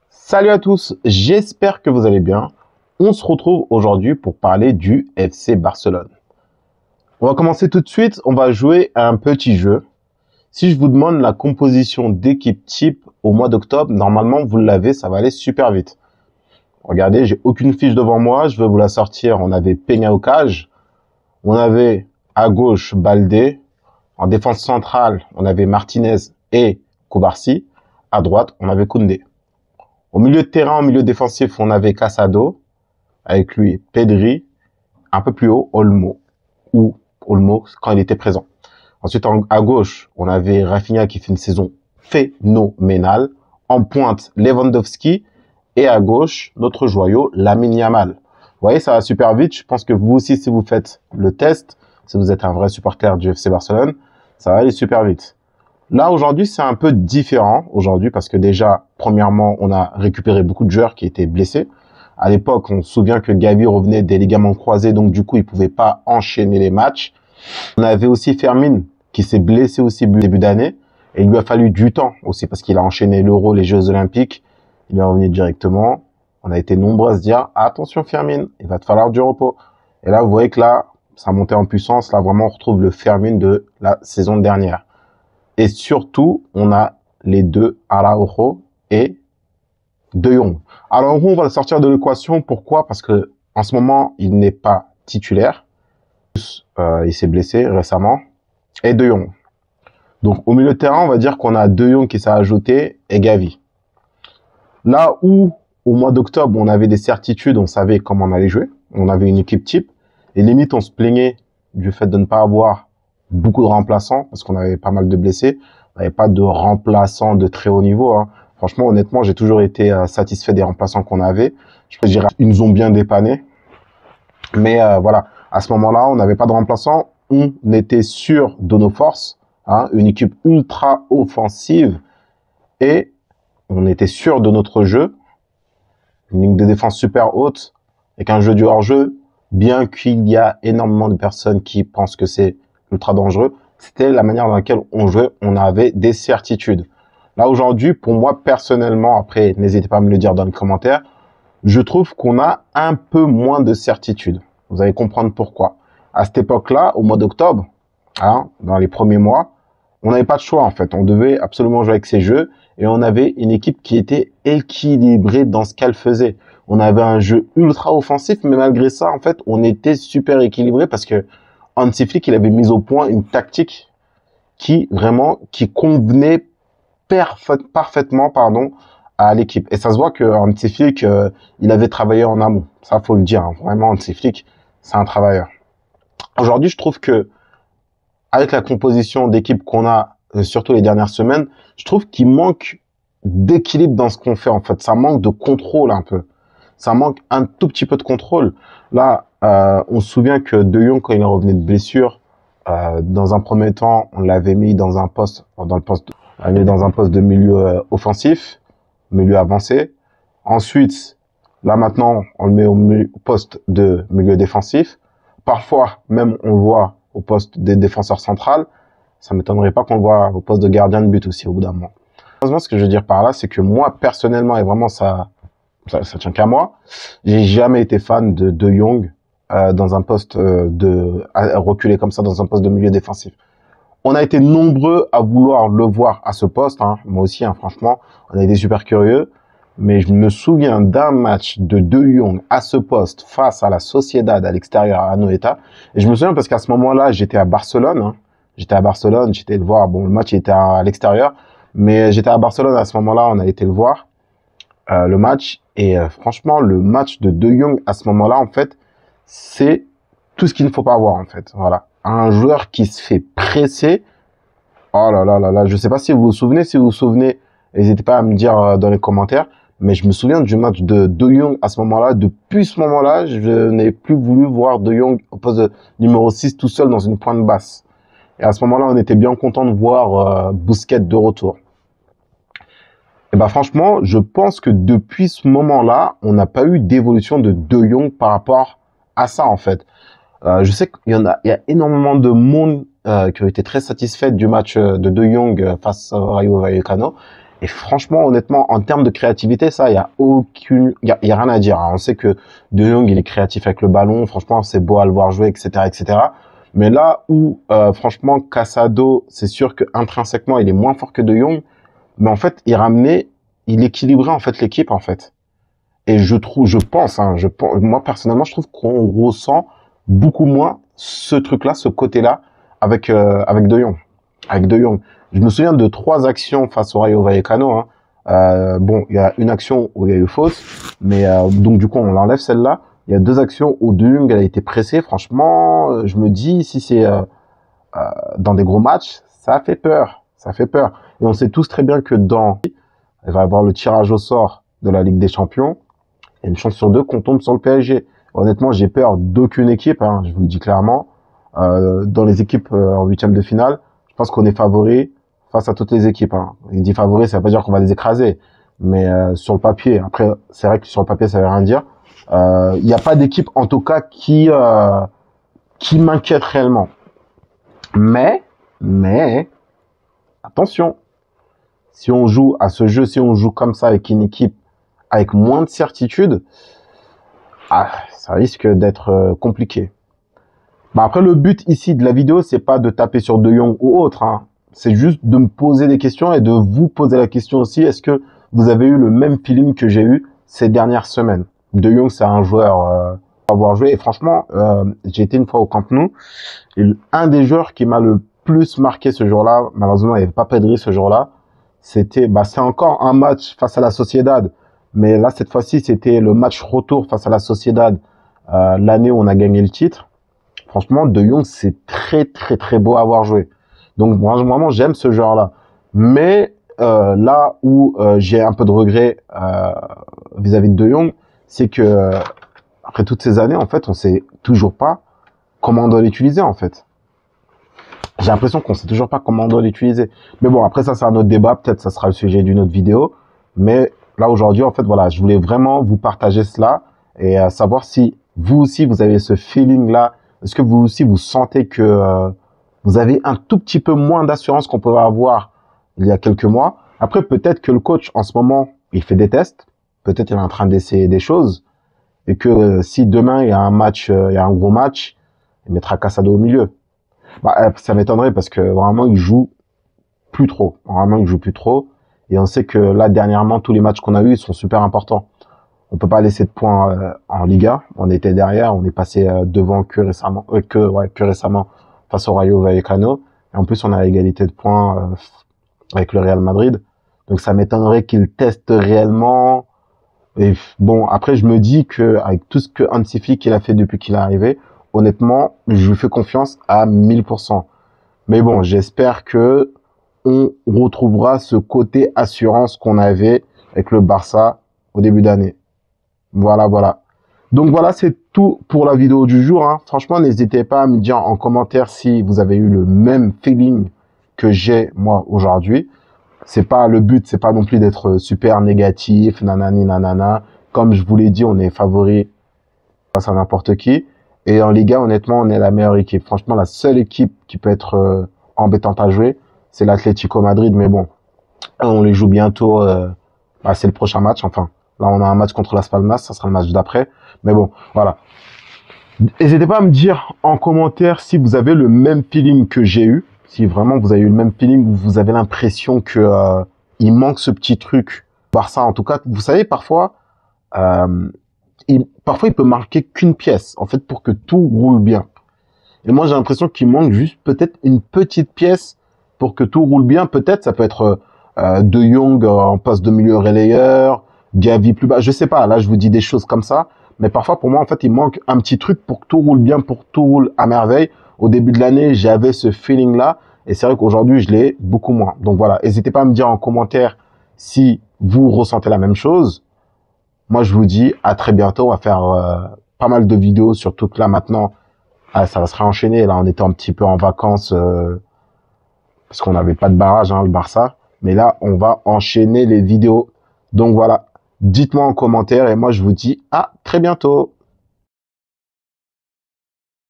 Salut à tous, j'espère que vous allez bien. On se retrouve aujourd'hui pour parler du FC Barcelone. On va commencer tout de suite, on va jouer à un petit jeu. Si je vous demande la composition d'équipe type au mois d'octobre, normalement vous l'avez, ça va aller super vite. Regardez, j'ai aucune fiche devant moi, je vais vous la sortir. On avait Peña au cage, on avait à gauche Baldé, en défense centrale, on avait Martinez et Cubarsí, à droite, on avait Koundé. Au milieu de terrain, au milieu défensif, on avait Casado, avec lui Pedri, un peu plus haut, Olmo quand il était présent. Ensuite, à gauche, on avait Rafinha qui fait une saison phénoménale. En pointe, Lewandowski. Et à gauche, notre joyau, Lamine Yamal. Vous voyez, ça va super vite. Je pense que vous aussi, si vous faites le test, si vous êtes un vrai supporter du FC Barcelone, ça va aller super vite. Là, aujourd'hui, c'est un peu différent aujourd'hui parce que déjà, premièrement, on a récupéré beaucoup de joueurs qui étaient blessés. À l'époque, on se souvient que Gavi revenait des ligaments croisés, donc du coup, il pouvait pas enchaîner les matchs. On avait aussi Fermin qui s'est blessé aussi au début d'année et il lui a fallu du temps aussi parce qu'il a enchaîné l'Euro, les Jeux Olympiques. Il est revenu directement. On a été nombreux à se dire, attention Fermin, il va te falloir du repos. Et là, vous voyez que là, ça montait en puissance. Là, vraiment, on retrouve le Fermin de la saison dernière. Et surtout, on a les deux Araujo et De Jong. Araujo, on va le sortir de l'équation. Pourquoi? Parce que en ce moment, il n'est pas titulaire. Il s'est blessé récemment. Et De Jong. Donc, au milieu de terrain, on va dire qu'on a De Jong qui s'est ajouté et Gavi. Là où, au mois d'octobre, on avait des certitudes, on savait comment on allait jouer. On avait une équipe type. Et limite, on se plaignait du fait de ne pas avoir beaucoup de remplaçants parce qu'on avait pas mal de blessés. On n'avait pas de remplaçants de très haut niveau. Hein. Franchement, honnêtement, j'ai toujours été satisfait des remplaçants qu'on avait. Je peux dire, ils nous ont bien dépanné. Mais voilà, à ce moment-là, on n'avait pas de remplaçants. On était sûr de nos forces. Hein, une équipe ultra offensive. Et on était sûr de notre jeu. Une ligne de défense super haute. Avec un jeu du hors-jeu. Bien qu'il y a énormément de personnes qui pensent que c'est ultra dangereux, c'était la manière dans laquelle on jouait, on avait des certitudes. Là, aujourd'hui, pour moi, personnellement, après, n'hésitez pas à me le dire dans les commentaires, je trouve qu'on a un peu moins de certitudes. Vous allez comprendre pourquoi. À cette époque-là, au mois d'octobre, hein, dans les premiers mois, on n'avait pas de choix, en fait. On devait absolument jouer avec ces jeux et on avait une équipe qui était équilibrée dans ce qu'elle faisait. On avait un jeu ultra offensif, mais malgré ça, en fait, on était super équilibré parce que Hansi Flick, il avait mis au point une tactique qui convenait parfaitement, à l'équipe. Et ça se voit que Hansi Flick, il avait travaillé en amont. Ça, faut le dire. Hein. Vraiment, Hansi Flick, c'est un travailleur. Aujourd'hui, je trouve que avec la composition d'équipe qu'on a, surtout les dernières semaines, je trouve qu'il manque d'équilibre dans ce qu'on fait. En fait, ça manque de contrôle un peu. Ça manque un tout petit peu de contrôle. Là, on se souvient que De Jong, quand il est revenu de blessure, dans un premier temps, on l'avait mis dans un poste de milieu offensif, milieu avancé. Ensuite, là maintenant, on le met au poste de milieu défensif. Parfois, même, on le voit au poste des défenseurs centrales. Ça m'étonnerait pas qu'on le voit au poste de gardien de but aussi au bout d'un moment. Heureusement, ce que je veux dire par là, c'est que moi, personnellement, et vraiment ça tient qu'à moi, j'ai jamais été fan de De Jong dans un poste reculer comme ça dans un poste de milieu défensif. On a été nombreux à vouloir le voir à ce poste, hein. Moi aussi, hein, franchement, on a été super curieux. Mais je me souviens d'un match de Jong à ce poste face à la Sociedad à l'extérieur à Anoeta. Et je me souviens parce qu'à ce moment-là, j'étais à Barcelone. Hein. J'étais le voir. Bon, le match était à l'extérieur, mais j'étais à Barcelone à ce moment-là. On a été le voir le match. Et franchement, le match de Jong à ce moment-là, en fait, c'est tout ce qu'il ne faut pas avoir, en fait. Voilà. Un joueur qui se fait presser. Oh là là là là. Je sais pas si vous vous souvenez. Si vous vous souvenez, n'hésitez pas à me dire dans les commentaires. Mais je me souviens du match de Jong à ce moment-là. Depuis ce moment-là, je n'ai plus voulu voir De Jong au poste de numéro 6 tout seul dans une pointe basse. Et à ce moment-là, on était bien content de voir Busquets de retour. Et ben franchement, je pense que depuis ce moment-là, on n'a pas eu d'évolution de Jong par rapport à ça en fait. Je sais qu'il y a énormément de monde qui ont été très satisfaits du match de Jong face au Rayo Vallecano. Et franchement, honnêtement, en termes de créativité, ça, il y a y a rien à dire, hein. On sait que De Jong, il est créatif avec le ballon. Franchement, c'est beau à le voir jouer, etc., etc. Mais là où, franchement, Casado, c'est sûr que intrinsèquement, il est moins fort que De Jong. Mais en fait, il équilibrait, en fait, l'équipe, en fait. Et moi, personnellement, je trouve qu'on ressent beaucoup moins ce truc-là, ce côté-là, avec De Jong. Avec De Jong. Je me souviens de 3 actions face au Rayo Vallecano, hein. Bon, il y a une action où il y a eu faute, mais donc du coup on l'enlève celle-là. Il y a 2 actions où De Jong elle a été pressée. Franchement, je me dis si c'est dans des gros matchs, ça fait peur, ça fait peur. Et on sait tous très bien que il va y avoir le tirage au sort de la Ligue des Champions. Il y a une chance sur 2 qu'on tombe sur le PSG. Honnêtement, j'ai peur d'aucune équipe, hein, je vous le dis clairement. Dans les équipes en huitième de finale, je pense qu'on est favori face à toutes les équipes, hein. Il dit favori, ça veut pas dire qu'on va les écraser, mais sur le papier, après, c'est vrai que sur le papier, ça veut rien dire. Il n'y a pas d'équipe, en tout cas, qui m'inquiète réellement. Mais, attention, si on joue à ce jeu, si on joue comme ça avec une équipe avec moins de certitude, ça risque d'être compliqué. Bah après, le but ici de la vidéo, c'est pas de taper sur De Jong ou autre, hein. C'est juste de me poser des questions et de vous poser la question aussi. Est-ce que vous avez eu le même feeling que j'ai eu ces dernières semaines? De Jong, c'est un joueur à avoir joué. Et franchement, j'ai été une fois au Camp Nou. Et un des joueurs qui m'a le plus marqué ce jour-là, malheureusement, il n'y avait pas Pedri ce jour-là. C'est encore un match face à la Sociedad. Mais là, cette fois-ci, c'était le match retour face à la Sociedad, l'année où on a gagné le titre. Franchement, De Jong, c'est très, très, très beau à avoir joué. Donc, vraiment, j'aime ce joueur-là. Mais là où j'ai un peu de regret vis-à-vis de De Jong, c'est que après toutes ces années, en fait, on sait toujours pas comment on doit l'utiliser, en fait. J'ai l'impression qu'on sait toujours pas comment on doit l'utiliser. Mais bon, après ça, c'est un autre débat. Peut-être ça sera le sujet d'une autre vidéo. Mais là, aujourd'hui, en fait, voilà, je voulais vraiment vous partager cela et savoir si vous aussi, vous avez ce feeling-là. Est-ce que vous aussi, vous sentez que vous avez un tout petit peu moins d'assurance qu'on pouvait avoir il y a quelques mois? Après, peut-être que le coach, en ce moment, il fait des tests. Peut-être il est en train d'essayer des choses. Et que si demain, il y a un match, il y a un gros match, il mettra Casado au milieu. Bah, ça m'étonnerait parce que vraiment, il joue plus trop. Vraiment, il joue plus trop. Et on sait que là, dernièrement, tous les matchs qu'on a eus, ils sont super importants. On peut pas laisser de points en Liga. On était derrière, on est passé devant que récemment face au Rayo Vallecano. Et en plus, on a égalité de points avec le Real Madrid. Donc, ça m'étonnerait qu'il teste réellement. Et bon, après, je me dis que avec tout ce que Hansi Flick il a fait depuis qu'il est arrivé, honnêtement, je lui fais confiance à 1000%. Mais bon, j'espère que on retrouvera ce côté assurance qu'on avait avec le Barça au début d'année. Voilà, voilà. Donc voilà, c'est tout pour la vidéo du jour, hein. Franchement, n'hésitez pas à me dire en commentaire si vous avez eu le même feeling que j'ai moi aujourd'hui. C'est pas le but, c'est pas non plus d'être super négatif, nanani nanana. Comme je vous l'ai dit, on est favori face à n'importe qui. Et en Liga, honnêtement, on est la meilleure équipe. Franchement, la seule équipe qui peut être embêtante à jouer, c'est l'Atlético Madrid. Mais bon, on les joue bientôt. C'est le prochain match, enfin. Là, on a un match contre Las Palmas, ça sera le match d'après. Mais bon, voilà. N'hésitez pas à me dire en commentaire si vous avez le même feeling que j'ai eu. Si vraiment vous avez eu le même feeling, ou vous avez l'impression que il manque ce petit truc. Barça, en tout cas, vous savez, parfois, il peut marquer qu'une pièce, en fait, pour que tout roule bien. Et moi, j'ai l'impression qu'il manque juste peut-être une petite pièce pour que tout roule bien. Peut-être, ça peut être De Jong en poste de milieu relayeur, Gavi plus bas, je sais pas, là je vous dis des choses comme ça, mais parfois pour moi en fait il manque un petit truc pour que tout roule bien, pour que tout roule à merveille. Au début de l'année j'avais ce feeling là et c'est vrai qu'aujourd'hui je l'ai beaucoup moins. Donc voilà, n'hésitez pas à me dire en commentaire si vous ressentez la même chose. Moi je vous dis à très bientôt, on va faire pas mal de vidéos, surtout que là maintenant ça va se réenchaîner. Là on était un petit peu en vacances parce qu'on n'avait pas de barrage, hein, le Barça, mais là on va enchaîner les vidéos. Donc voilà, dites-moi en commentaire et moi je vous dis à très bientôt.